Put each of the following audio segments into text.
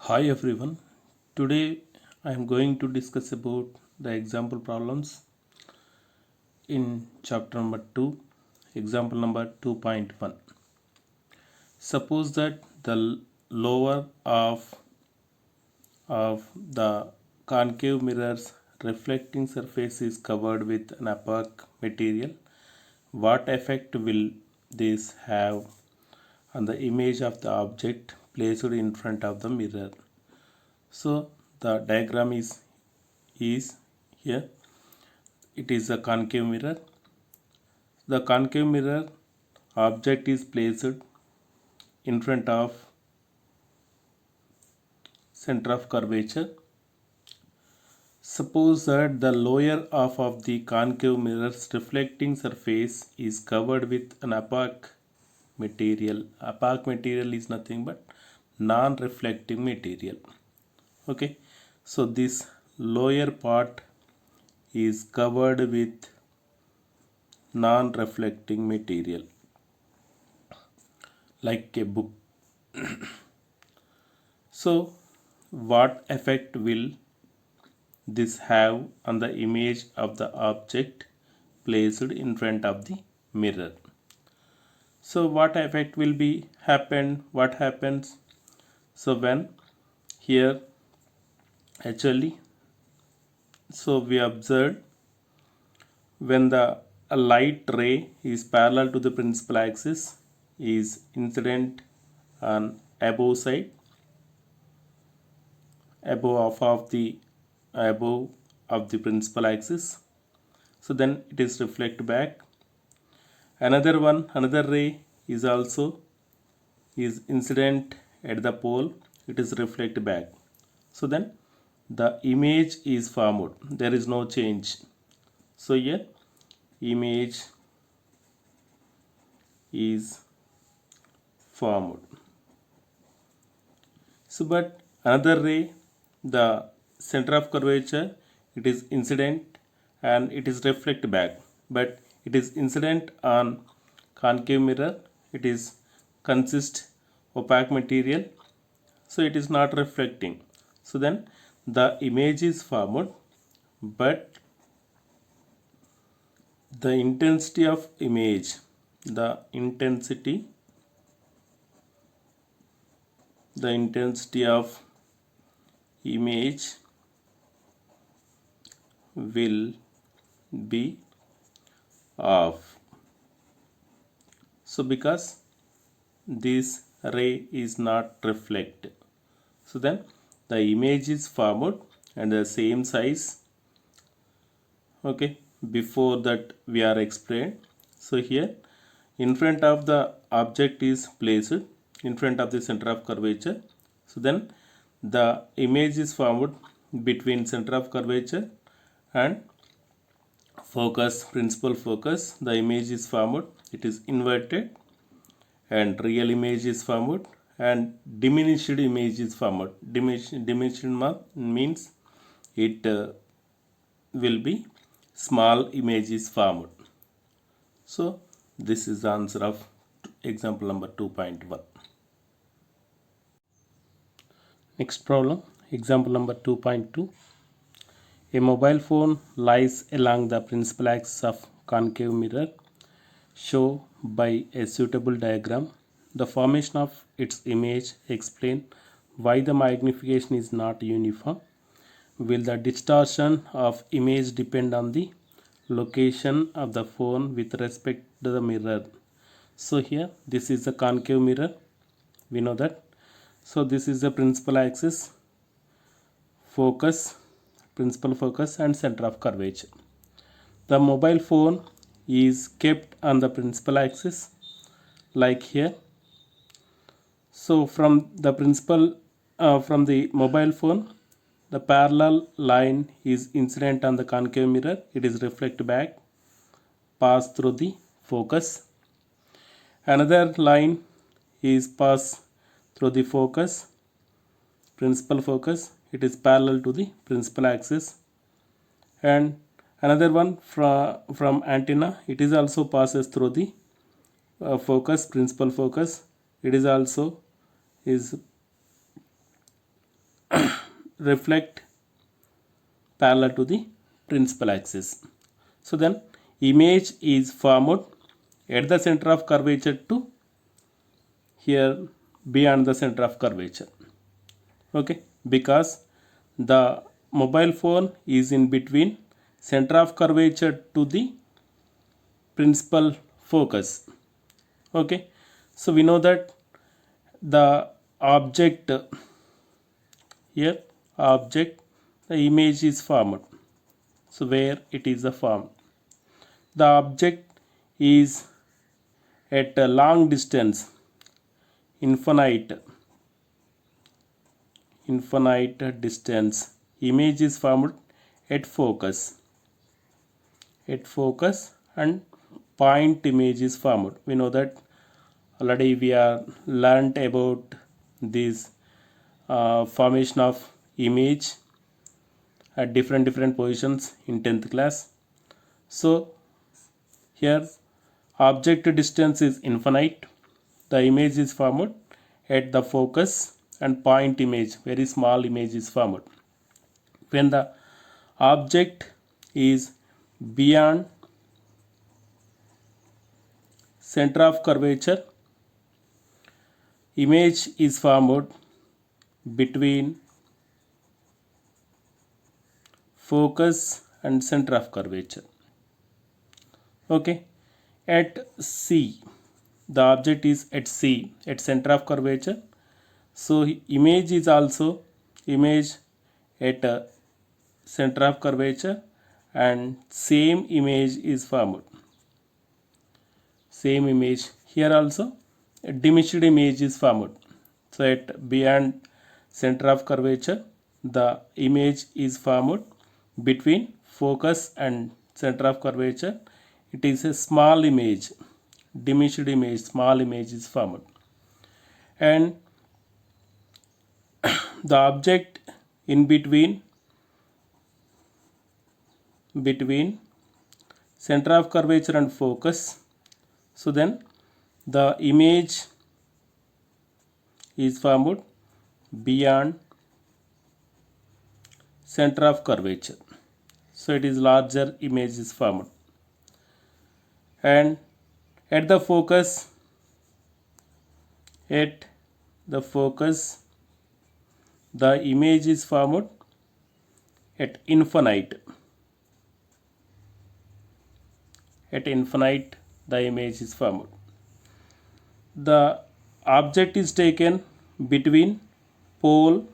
Hi everyone. Today I am going to discuss about the example problems in chapter number 2, example number 2.1. Suppose that the lower of the concave mirror's reflecting surface is covered with an opaque material. What effect will this have on the image of the object placed in front of the mirror? So the diagram is here. It is a concave mirror. The concave mirror object is placed in front of center of curvature. Suppose that the lower half of the concave mirror's reflecting surface is covered with an opaque material. Opaque material is nothing but non-reflecting material. Okay, so this lower part is covered with non-reflecting material like a book. So what effect will this have on the image of the object placed in front of the mirror? So what effect will be what happens? So when here actually, so we observed when the a light ray is parallel to the principal axis is incident on above side, above of the principal axis, so then it is reflect back. Another ray is also is incident at the pole, it is reflect back, so then the image is formed, there is no change. So here image is formed. So but another ray, the center of curvature, it is incident and it is reflect back, but it is incident on concave mirror, it is consist opaque material, so it is not reflecting. So then the image is formed, but the intensity of image, the intensity of image will be off. So because this ray is not reflect, so then the image is formed and the same size. Okay, before that we are explained. So here in front of the object is placed in front of the center of curvature, so then the image is formed between center of curvature and focus, principal focus. The image is formed, it is inverted, and real image is formed and diminished image is formed. Diminished means it will be small image is formed. So this is the answer of example number 2.1. Next problem, example number 2.2. A mobile phone lies along the principal axis of concave mirror. Show by a suitable diagram the formation of its image. Explain why the magnification is not uniform. Will the distortion of image depend on the location of the phone with respect to the mirror? So here this is the concave mirror, we know that. So this is the principal axis, focus, principal focus and center of curvature. The mobile phone is kept on the principal axis like here. So from the from the mobile phone, the parallel line is incident on the concave mirror, it is reflect back, pass through the focus. Another line is pass through the focus, principal focus, it is parallel to the principal axis. And another one from antenna, it is also passes through the focus, principal focus, it is also is reflect parallel to the principal axis. So then image is formed at the center of curvature to here beyond the center of curvature. Okay, because the mobile phone is in between center of curvature to the principal focus. Okay, so we know that the object here object the image is formed, so where it is a form, the object is at a long distance, infinite distance, image is formed at focus and point image is formed. We know that already we are learned about this formation of image at different positions in 10th class. So here object distance is infinite, the image is formed at the focus and point image, very small image is formed. When the object is beyond center of curvature, image is formed between focus and center of curvature. Okay, at C, the object is at C, at center of curvature, so image is also image at center of curvature and same image is formed, same image here also a diminished image is formed. So at beyond center of curvature the image is formed between focus and center of curvature, it is a small image, diminished image, small image is formed. And the object in between center of curvature and focus, so then the image is formed beyond center of curvature, so it is larger image is formed. And at the focus the image is formed at infinite the image is formed. The object is taken between pole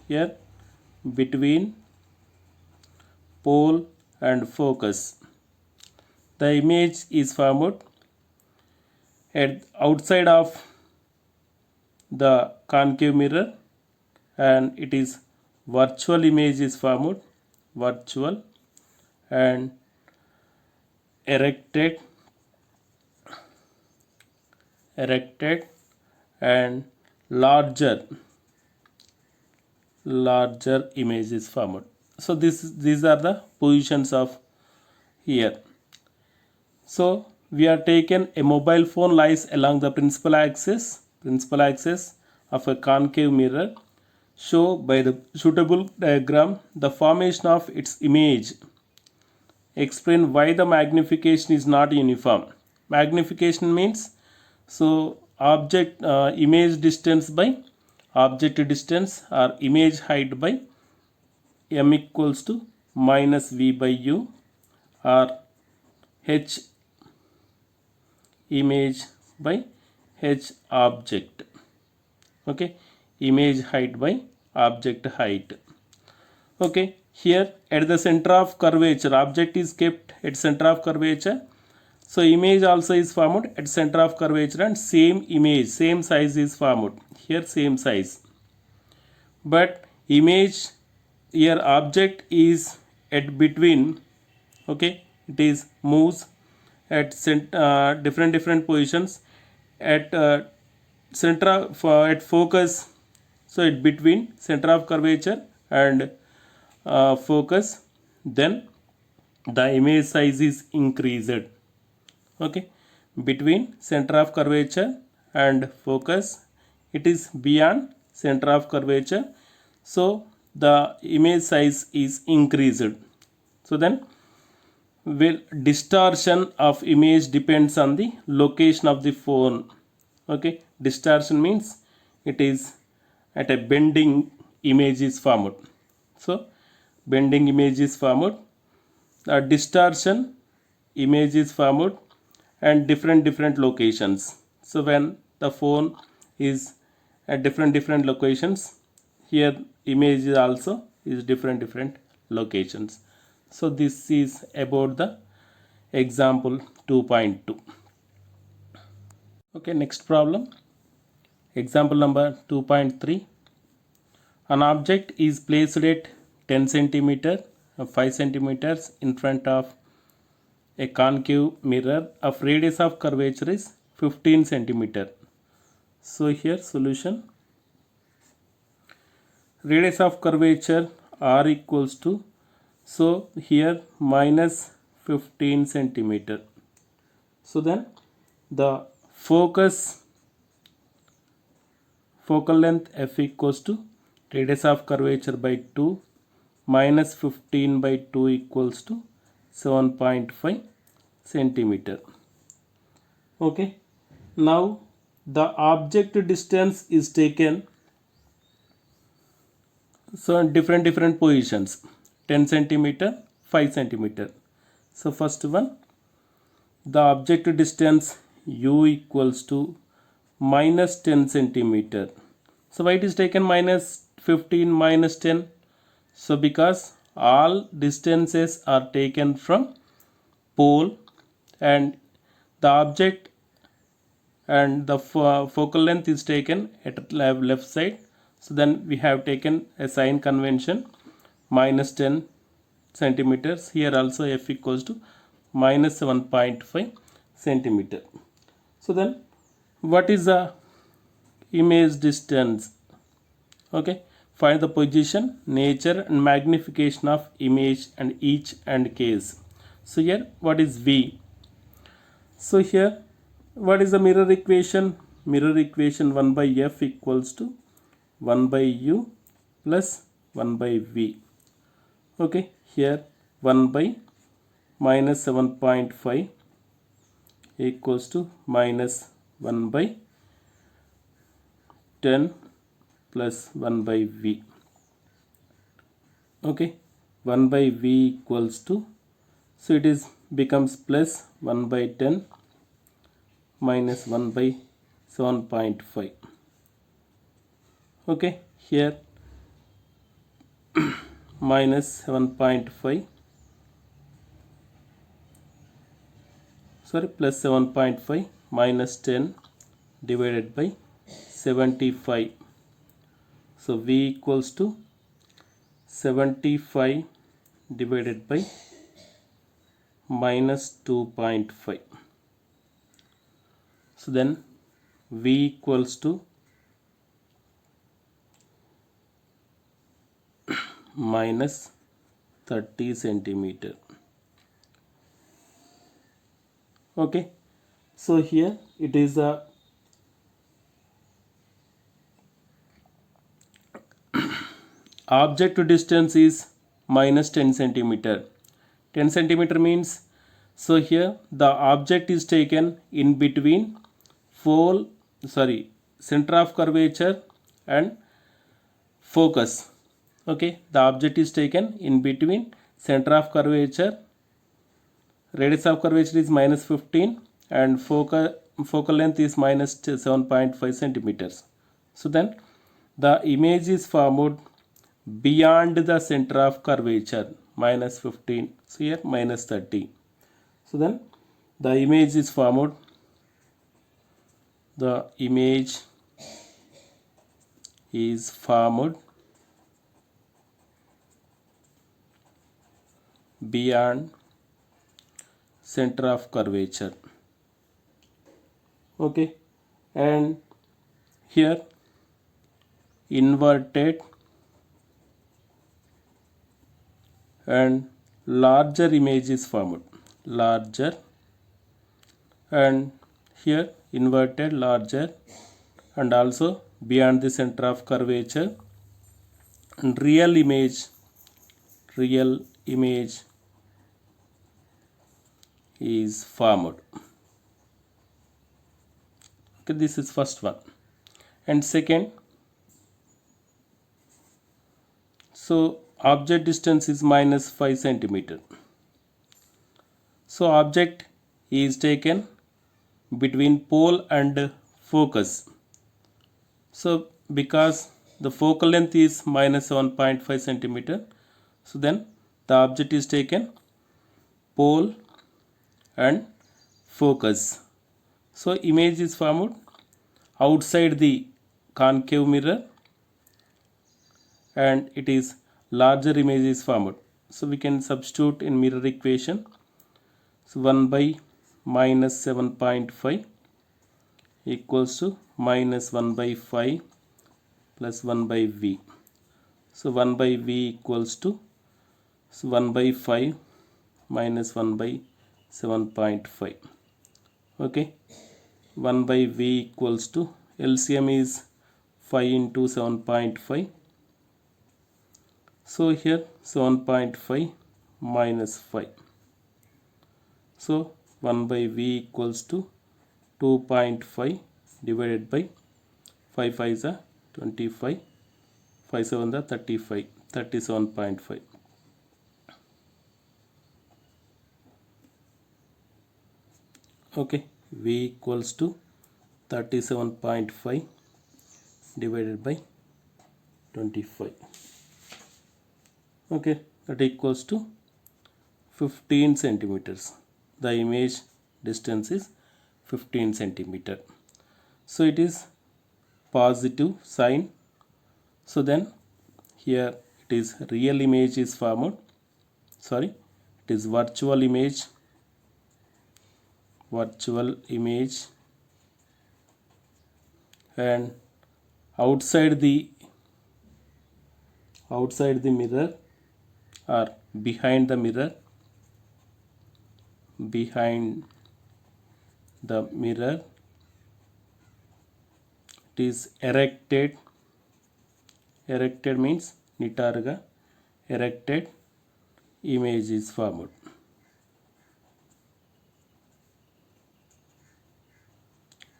here, between pole and focus, the image is formed at outside of the concave mirror and it is virtual image is formed, virtual and erected and larger image is formed. So these are the positions of here. So we are taken a mobile phone lies along the principal axis of a concave mirror. Show by the suitable diagram the formation of its image. Explain why the magnification is not uniform. Magnification means so object image distance by object distance or image height by m equals to minus v by u or h image by h object. Okay, image height by object height. Okay, here at the center of curvature object is kept at center of curvature, so image also is formed at center of curvature and same image, same size is formed here, same size, but image here object is at between. Okay, it is moves at different positions at center at focus, so it between center of curvature and focus, then the image size is increased. Okay, between center of curvature and focus it is beyond center of curvature, so the image size is increased. So then will distortion of image depends on the location of the phone. Okay, distortion means it is at a bending image is formed. So bending image is formed, a distortion image is formed and different locations. So when the phone is at different locations, here image is also is different locations. So this is about the example 2.2. Okay, next problem, example number 2.3. An object is placed at 10 centimeter 5 centimeters in front of a concave mirror of radius of curvature is 15 centimeter. So here solution, radius of curvature r equals to, so here minus 15 centimeter. So then the focal length f equals to radius of curvature by 2 minus 15 by 2 equals to 7.5 centimeter. Okay, now the object distance is taken, so different positions, 10 centimeter 5 centimeter. So first one, the object distance u equals to minus 10 centimeter. So why it is taken minus 15 minus 10? So because all distances are taken from pole and the object and the focal length is taken at left side. So then we have taken a sign convention, minus 10 centimeters. Here also f equals to minus 7.5 centimeter. So then what is the image distance? Okay, find the position, nature and magnification of image and each and case. So here what is v? So here what is the mirror equation? Mirror equation 1 by f equals to 1 by u plus 1 by v. Okay, here 1 by minus 7.5 equals to minus 1 by 10 plus 1 by v. Okay, 1 by v equals to, so it is becomes plus 1 by 10 minus 1 by 7.5. Okay, here minus 7.5, sorry, plus 7.5 minus 10 divided by 75. So v equals to 75 divided by minus 2.5. So then v equals to minus 30 centimeter. Okay, so here it is a object distance is minus 10 centimeter. 10 centimeter means, so here the object is taken in between center of curvature and focus. Okay, the object is taken in between center of curvature, radius of curvature is minus 15 and focal length is minus 7.5 centimeters. So then the image is formed beyond the center of curvature, minus 15, so here minus 30. So then the image is formed, the image is formed beyond center of curvature. Okay, and here inverted and larger image is formed, larger, and here inverted, larger, and also beyond the center of curvature and real image is formed. Okay, this is first one. And second, so object distance is minus 5 centimeter. So object is taken between pole and focus. So because the focal length is minus 7.5 centimeter, so then the object is taken pole and focus. So image is formed outside the concave mirror and it is larger image is formed. So we can substitute in mirror equation. So 1 by minus 7.5 equals to minus 1 by 5 plus 1 by v. So 1 by v equals to 1 by 5 minus 1 by 7.5. Okay, 1 by v equals to LCM is 5 into 7.5. So here 7.5 minus 5. So 1 by v equals to 2.5 divided by 5 5 is a 25, 5 7 is 35, 37.5. Okay, v equals to 37.5 divided by 25. Okay, that equals to 15 centimeters. The image distance is 15 centimeter. So it is positive sign. So then here it is real image is formed. Sorry, it is virtual image and outside the mirror or behind the mirror it is erected means nitarga erected image is formed.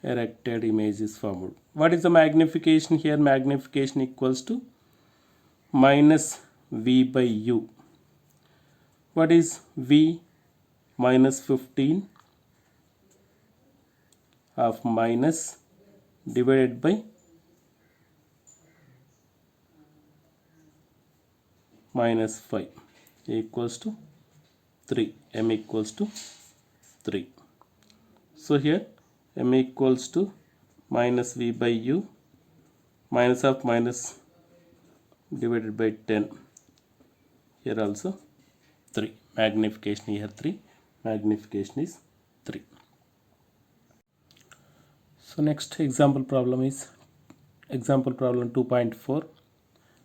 Erected image is formed. What is the magnification here? Magnification equals to minus v by u. What is v? Minus 15 of minus divided by minus 5 equals to 3. M equals to 3. So here m equals to minus v by u, minus of minus divided by 10. Here also 3. Magnification here 3. Magnification is 3. So next example problem is example problem 2.4.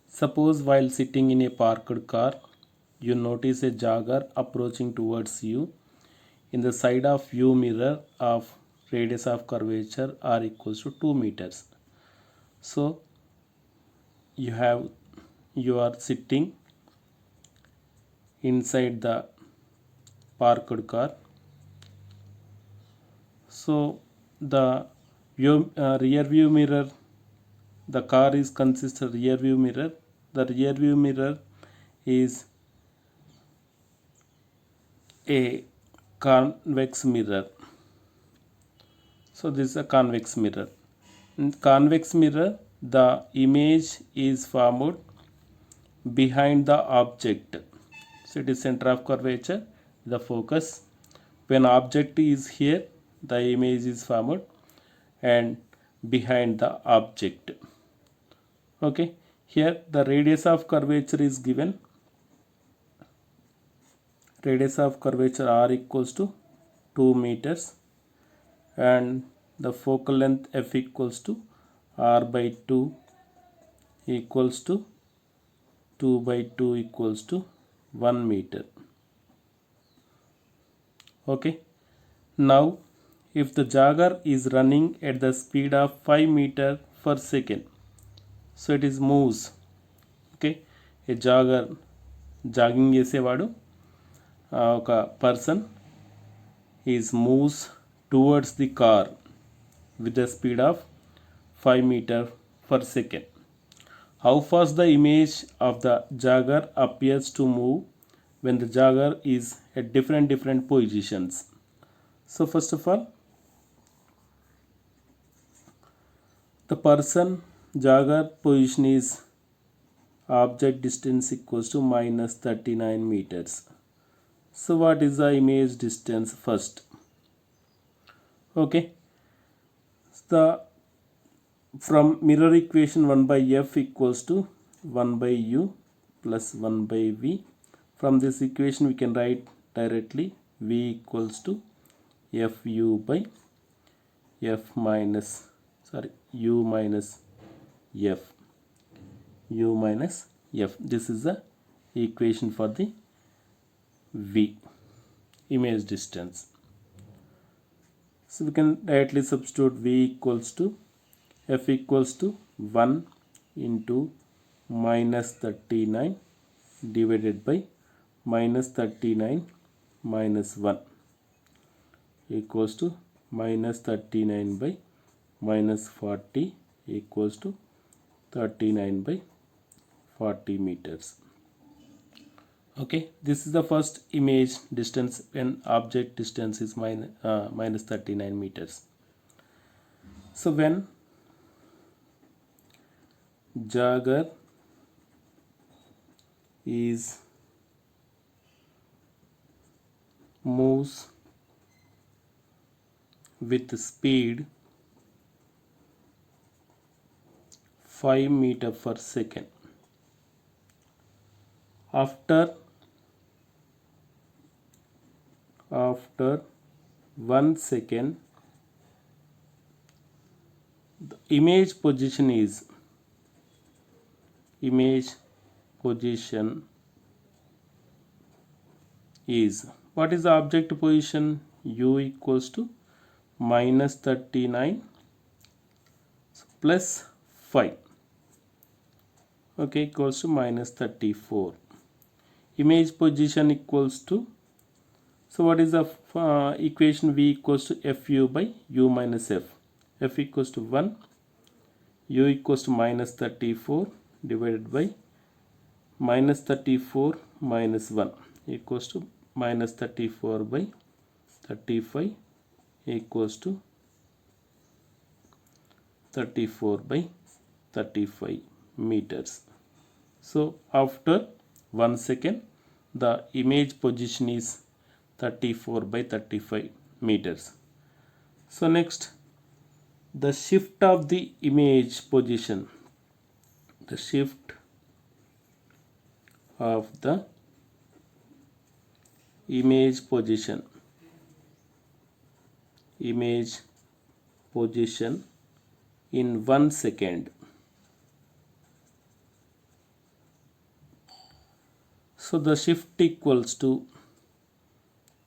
Suppose while sitting in a parked car, you notice a jogger approaching towards you. In the side of view mirror of radius of curvature r equals to 2 meters. So you are sitting inside the parked car. So the rear view mirror, the car is consists of rear view mirror. The rear view mirror is a convex mirror. So this is a convex mirror. In convex mirror, the image is formed behind the object. So it is center of curvature, the focus. When object is here, the image is formed and behind the object. Okay, here the radius of curvature is given. Radius of curvature r equals to 2 meters and the focal length f equals to r by 2 equals to 2 by 2 equals to 1 meter. Okay, now if the jogger is running at the speed of 5 meter per second, so it is moves. Okay, A jogger jogging చేసేవాడు, ఒక person is moves towards the car with a speed of 5 meter per second. How fast the image of the jogger appears to move when the jogger is at different positions. So first of all, the person jogger position is object distance equals to minus 39 meters. So what is the image distance first? Okay, the from mirror equation 1 by f equals to 1 by u plus 1 by v. From this equation we can write directly v equals to fu by f minus u minus f, u minus f. This is the equation for the v, image distance. So we can directly substitute v equals to f equals to 1 into minus 39 divided by minus 39 minus 1 equals to minus 39 by minus 40 equals to 39 by 40 meters. Okay, this is the first image distance when object distance is minus 39 meters. So when jogger is moves with speed 5 meter per second, after 1 second the image position is what is the object position? U equals to minus 39 plus 5, okay, equals to minus 34. Image position equals to, so what is the equation? V equals to fu by u minus f. F equals to 1, u equals to minus 34 divided by minus 34 minus 1 equals to minus 34 by 35 equals to 34 by 35 meters. So after 1 second the image position is 34 by 35 meters. So next, the shift of the image position, the shift of the image position in 1 second. So the shift equals to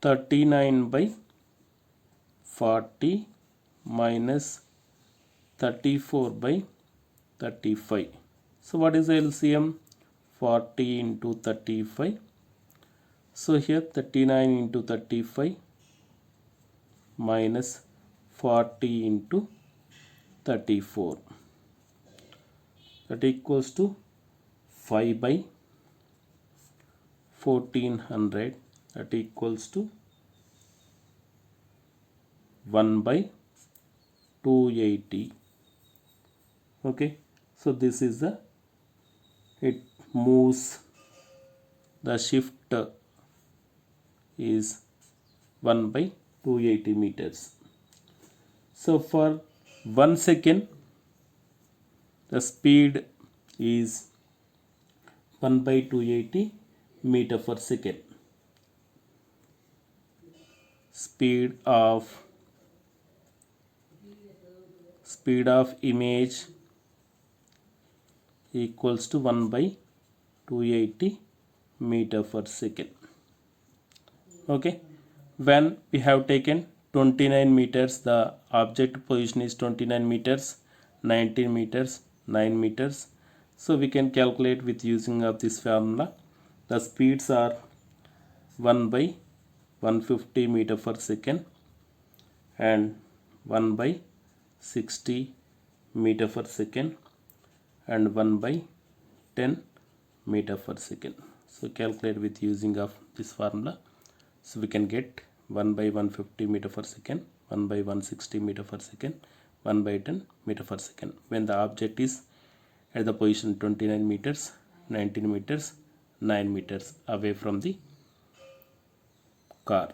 39 by 40 minus 34 by 35. So what is the LCM? 40 into 35. So here 39 into 35 minus 40 into 34, that equals to 5 by 1400, that equals to 1 by 280. Okay, so this is the, it moves, the shift is 1 by 280 meters. So for 1 second the speed is 1 by 280 meter per second. Speed of image equals to 1 by 280 meter per second. Okay, when we have taken 29 meters, the object position is 29 meters, 19 meters, 9 meters, So we can calculate with using of this formula. The speeds are 1 by 150 meter per second and 1 by 60 meter per second and 1 by 10 meter per second. So calculate with using of this formula. So we can get 1 by 150 meter per second, 1 by 160 meter per second, 1 by 10 meter per second when the object is at the position 29 meters, 19 meters, 9 meters away from the car.